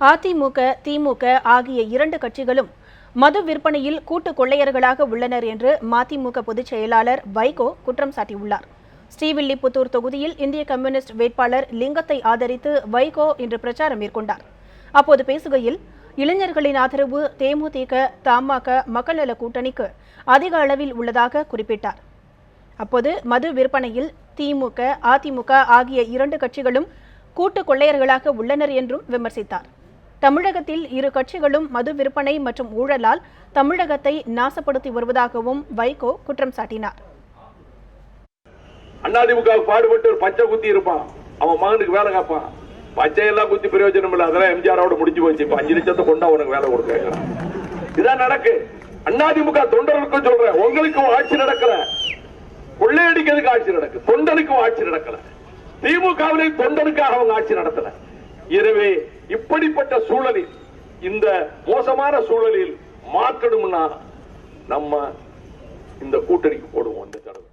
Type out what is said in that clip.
அதிமுக, திமுக ஆகிய இரண்டு கட்சிகளும் மது விற்பனையில் கூட்டு கொள்ளையர்களாக உள்ளனர் என்று மதிமுக பொதுச் செயலாளர் வைகோ குற்றம் சாட்டியுள்ளார். ஸ்ரீவில்லிபுத்தூர் தொகுதியில் இந்திய கம்யூனிஸ்ட் வேட்பாளர் லிங்கத்தை ஆதரித்து வைகோ இன்று பிரச்சாரம் மேற்கொண்டார். அப்போது பேசுகையில், இளைஞர்களின் ஆதரவு தேமுதிக, தமாக, மக்கள் நல கூட்டணிக்கு அதிக அளவில் உள்ளதாக குறிப்பிட்டார். அப்போது மது விற்பனையில் திமுக, அதிமுக ஆகிய இரண்டு கட்சிகளும் கூட்டு கொள்ளையர்களாக உள்ளனர் என்றும் விமர்சித்தார். தமிழகத்தில் இரு கட்சிகளும் மது விற்பனை மற்றும் ஊழலால் தமிழகத்தை நாசப்படுத்தி வருவதாகவும் வைகோ குற்றம் சாட்டினார். அதிமுக பாடுபட்டு ஒரு பச்சை குத்தி இருப்பான், அவன் மகனுக்கு வேலை காப்பான். பச்சை எல்லாம் குத்தி பிரயோஜனம் இல்லை, அதெல்லாம் எம்ஜிஆரோட முடிஞ்சு போச்சு. இப்ப 5 லட்சத்தை கொண்டா உனக்கு வேலை கொடுக்க இதான் நடக்கு. அதிமுக தொண்டர்களுக்கு சொல்றேன், உங்களுக்கும் ஆட்சி நடக்கல, கொள்ளையடிக்கிறதுக்கு ஆட்சி நடக்கு, தொண்டனுக்கும் ஆட்சி நடக்கல. திமுகவிலே தொண்டனுக்காக அவங்க ஆட்சி நடத்தல. எனவே இப்படிப்பட்ட சூழலில், இந்த மோசமான சூழலில் மாற்றணும்னா நம்ம இந்த கூட்டணிக்கு போடுவோம். இந்த தடவை